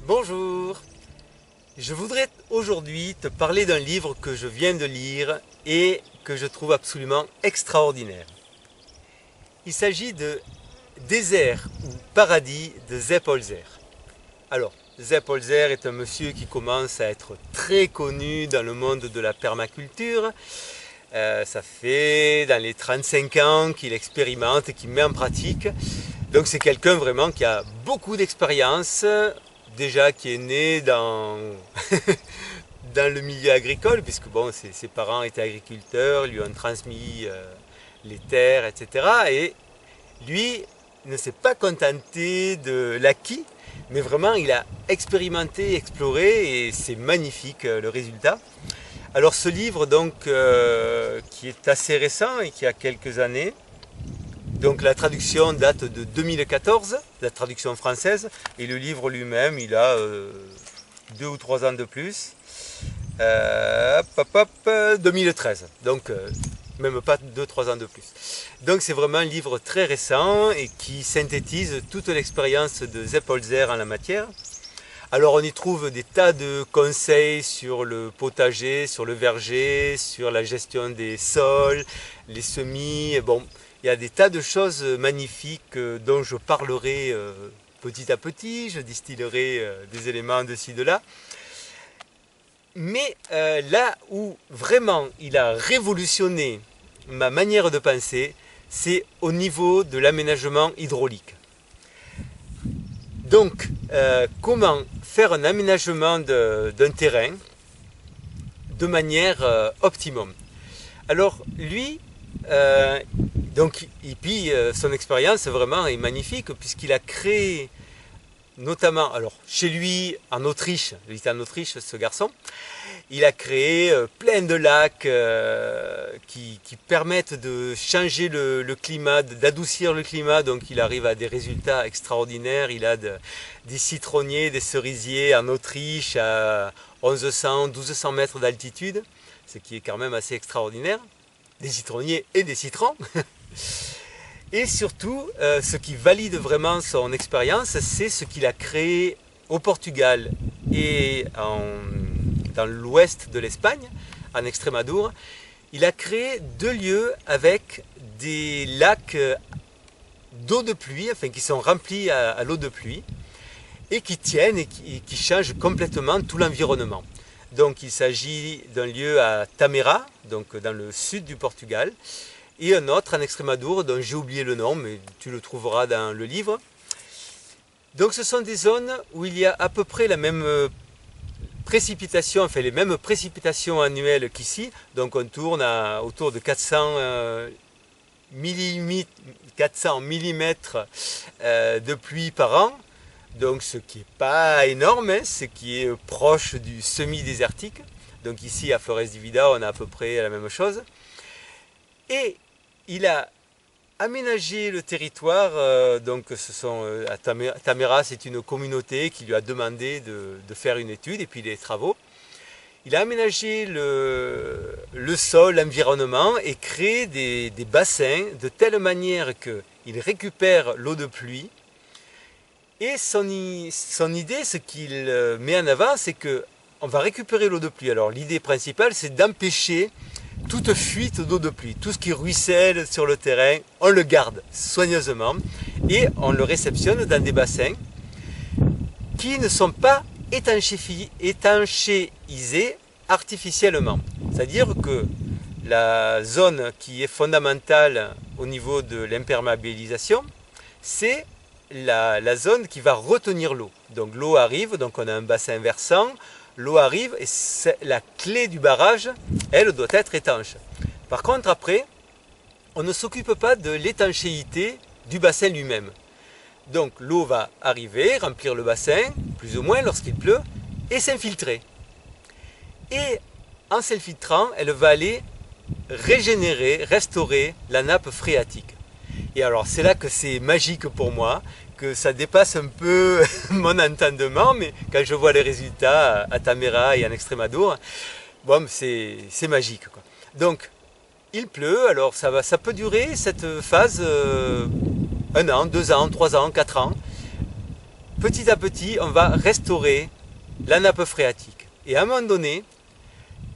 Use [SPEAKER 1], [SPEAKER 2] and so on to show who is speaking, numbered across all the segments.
[SPEAKER 1] Bonjour, je voudrais aujourd'hui te parler d'un livre que je viens de lire et que je trouve absolument extraordinaire. Il s'agit de Désert ou Paradis de Sepp Holzer. Alors, Sepp Holzer est un monsieur qui commence à être très connu dans le monde de la permaculture. Ça fait dans les 35 ans qu'il expérimente et qu'il met en pratique. Donc c'est quelqu'un vraiment qui a beaucoup d'expérience, déjà qui est né dans, dans le milieu agricole, puisque bon, ses parents étaient agriculteurs, lui ont transmis les terres, etc. Et lui ne s'est pas contenté de l'acquis, mais vraiment il a expérimenté, exploré, et c'est magnifique le résultat. Alors ce livre donc qui est assez récent et qui a quelques années, donc la traduction date de 2014, la traduction française, et le livre lui-même il a 2 ou 3 ans de plus, 2013, donc même pas 2-3 ans de plus. Donc c'est vraiment un livre très récent et qui synthétise toute l'expérience de Sepp Holzer en la matière. Alors on y trouve des tas de conseils sur le potager, sur le verger, sur la gestion des sols, les semis. Bon, il y a des tas de choses magnifiques dont je parlerai petit à petit, je distillerai des éléments de ci, de là. Mais là où vraiment il a révolutionné ma manière de penser, c'est au niveau de l'aménagement hydraulique. Donc, comment faire un aménagement d'un terrain de manière optimum. Alors, lui, son expérience vraiment est magnifique puisqu'il a créé, notamment, alors chez lui en Autriche, il est en Autriche ce garçon, il a créé plein de lacs qui permettent de changer le climat, d'adoucir le climat, donc il arrive à des résultats extraordinaires. Il a des citronniers, des cerisiers en Autriche à 1100-1200 mètres d'altitude, ce qui est quand même assez extraordinaire, des citronniers et des citrons. Et surtout, ce qui valide vraiment son expérience, c'est ce qu'il a créé au Portugal et dans l'ouest de l'Espagne, en Extrémadure. Il a créé 2 lieux avec des lacs d'eau de pluie, enfin qui sont remplis à l'eau de pluie, et qui tiennent et qui changent complètement tout l'environnement. Donc il s'agit d'un lieu à Tamera, donc dans le sud du Portugal, et un autre en Extrémadure dont j'ai oublié le nom, mais tu le trouveras dans le livre. Donc ce sont des zones où il y a à peu près la même précipitations, enfin les mêmes précipitations annuelles qu'ici, donc on tourne autour de 400 mm de pluie par an, donc ce qui n'est pas énorme, hein, ce qui est proche du semi-désertique. Donc ici à Flores de Vida on a à peu près la même chose. Et il a aménagé le territoire, donc ce sont à Tamera, c'est une communauté qui lui a demandé de faire une étude et puis des travaux. Il a aménagé le sol, l'environnement et créé des bassins de telle manière qu'il récupère l'eau de pluie. Et son idée, ce qu'il met en avant, c'est qu'on va récupérer l'eau de pluie. Alors l'idée principale, c'est d'empêcher toute fuite d'eau de pluie, tout ce qui ruisselle sur le terrain, on le garde soigneusement et on le réceptionne dans des bassins qui ne sont pas étanchéisés artificiellement. C'est-à-dire que la zone qui est fondamentale au niveau de l'imperméabilisation, c'est la zone qui va retenir l'eau. Donc l'eau arrive, donc on a un bassin versant, l'eau arrive et la clé du barrage, elle doit être étanche. Par contre, après, on ne s'occupe pas de l'étanchéité du bassin lui-même. Donc l'eau va arriver, remplir le bassin, plus ou moins lorsqu'il pleut, et s'infiltrer. Et en s'infiltrant, elle va aller régénérer, restaurer la nappe phréatique. Et alors c'est là que c'est magique pour moi, que ça dépasse un peu mon entendement, mais quand je vois les résultats à Tamera et en Extrémadure, bon, c'est magique, quoi. Donc, il pleut, alors ça peut durer cette phase 1 an, 2 ans, 3 ans, 4 ans. petit à petit, on va restaurer la nappe phréatique. Et à un moment donné,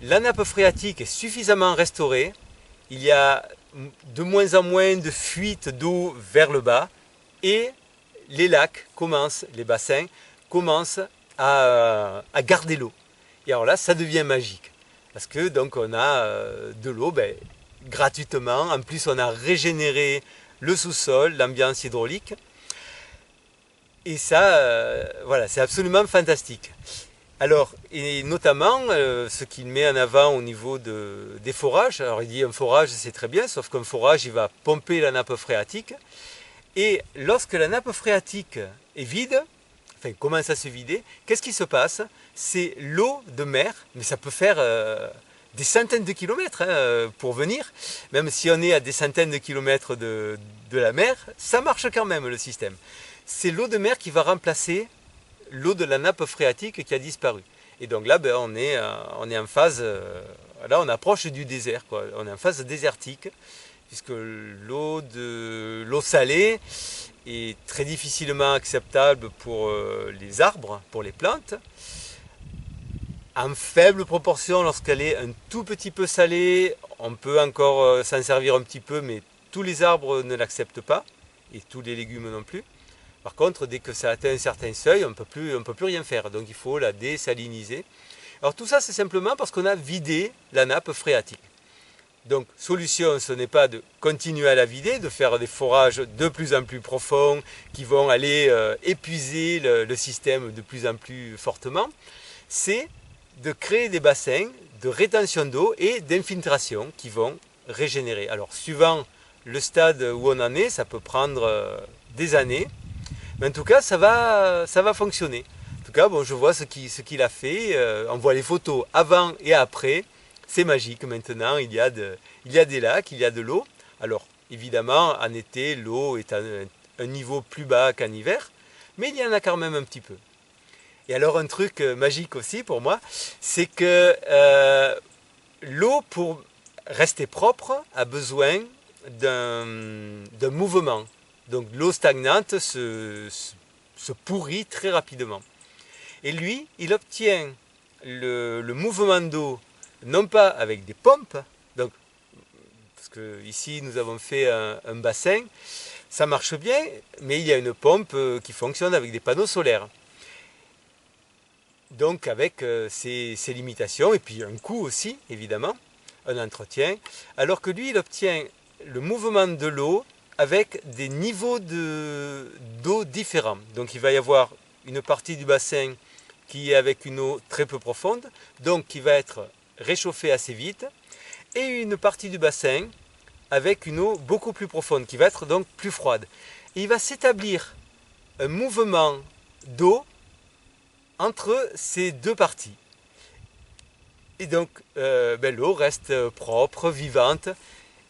[SPEAKER 1] la nappe phréatique est suffisamment restaurée, il y a de moins en moins de fuite d'eau vers le bas, et les lacs commencent, les bassins commencent à garder l'eau. Et alors là, ça devient magique. Parce que donc on a de l'eau gratuitement. En plus, on a régénéré le sous-sol, l'ambiance hydraulique. Et ça, voilà, c'est absolument fantastique. Alors, et notamment, ce qu'il met en avant au niveau des forages. Alors, il dit un forage, c'est très bien, sauf qu'un forage, il va pomper la nappe phréatique. Et lorsque la nappe phréatique est vide, enfin commence à se vider, qu'est-ce qui se passe? C'est l'eau de mer, mais ça peut faire des centaines de kilomètres pour venir. Même si on est à des centaines de kilomètres de la mer, ça marche quand même le système. C'est l'eau de mer qui va remplacer l'eau de la nappe phréatique qui a disparu. Et donc là, on est en phase, là on approche du désert, quoi. On est en phase désertique, puisque l'eau salée est très difficilement acceptable pour les arbres, pour les plantes. En faible proportion, lorsqu'elle est un tout petit peu salée, on peut encore s'en servir un petit peu, mais tous les arbres ne l'acceptent pas, et tous les légumes non plus. Par contre, dès que ça atteint un certain seuil, on ne peut plus rien faire, donc il faut la désaliniser. Alors tout ça, c'est simplement parce qu'on a vidé la nappe phréatique. Donc, solution, ce n'est pas de continuer à la vider, de faire des forages de plus en plus profonds qui vont aller épuiser le système de plus en plus fortement. C'est de créer des bassins de rétention d'eau et d'infiltration qui vont régénérer. Alors, suivant le stade où on en est, ça peut prendre des années, mais en tout cas, ça va fonctionner. En tout cas, bon, je vois ce qu'il a fait, on voit les photos avant et après. C'est magique maintenant, il y a des lacs, il y a de l'eau. Alors évidemment en été l'eau est à un niveau plus bas qu'en hiver, mais il y en a quand même un petit peu. Et alors un truc magique aussi pour moi, c'est que l'eau pour rester propre a besoin d'un mouvement. Donc l'eau stagnante se pourrit très rapidement. Et lui, il obtient le mouvement d'eau non pas avec des pompes, donc, parce que ici nous avons fait un bassin, ça marche bien, mais il y a une pompe qui fonctionne avec des panneaux solaires. Donc avec ses limitations, et puis un coût aussi, évidemment, un entretien, alors que lui, il obtient le mouvement de l'eau avec des niveaux d'eau différents. Donc il va y avoir une partie du bassin qui est avec une eau très peu profonde, donc qui va être réchauffée assez vite, et une partie du bassin avec une eau beaucoup plus profonde, qui va être donc plus froide. Et il va s'établir un mouvement d'eau entre ces deux parties. Et donc l'eau reste propre, vivante,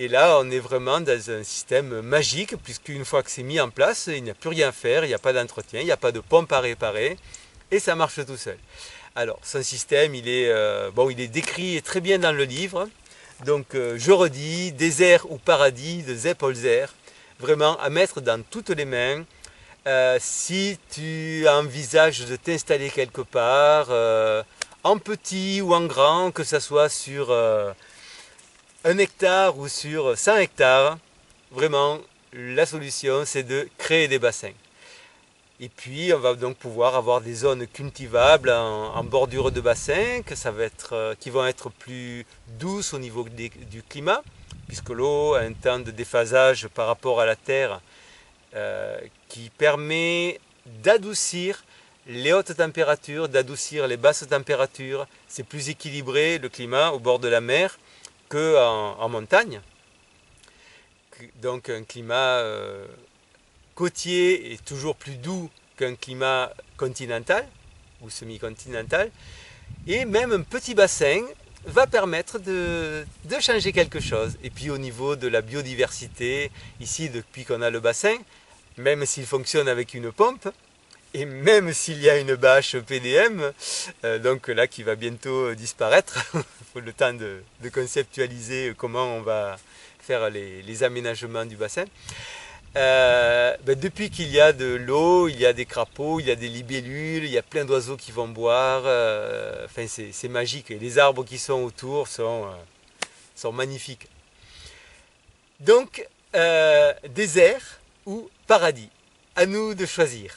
[SPEAKER 1] et là on est vraiment dans un système magique, puisqu'une fois que c'est mis en place, il n'y a plus rien à faire, il n'y a pas d'entretien, il n'y a pas de pompe à réparer, et ça marche tout seul. Alors, son système, il est décrit très bien dans le livre. Donc, je redis, désert ou paradis de Sepp Holzer, vraiment à mettre dans toutes les mains. Si tu envisages de t'installer quelque part, en petit ou en grand, que ce soit sur 1 hectare ou sur 100 hectares, vraiment, la solution, c'est de créer des bassins. Et puis on va donc pouvoir avoir des zones cultivables en bordure de bassin qui vont être plus douces au niveau du climat, puisque l'eau a un temps de déphasage par rapport à la terre qui permet d'adoucir les hautes températures, d'adoucir les basses températures. C'est plus équilibré le climat au bord de la mer qu'en montagne. Donc un climat côtier est toujours plus doux qu'un climat continental ou semi-continental, et même un petit bassin va permettre de changer quelque chose. Et puis au niveau de la biodiversité, ici depuis qu'on a le bassin, même s'il fonctionne avec une pompe, et même s'il y a une bâche PDM, donc là qui va bientôt disparaître, il faut le temps de conceptualiser comment on va faire les aménagements du bassin. Depuis qu'il y a de l'eau, il y a des crapauds, il y a des libellules, il y a plein d'oiseaux qui vont boire. Enfin, c'est magique. Et les arbres qui sont autour sont magnifiques. Donc, désert ou paradis, à nous de choisir.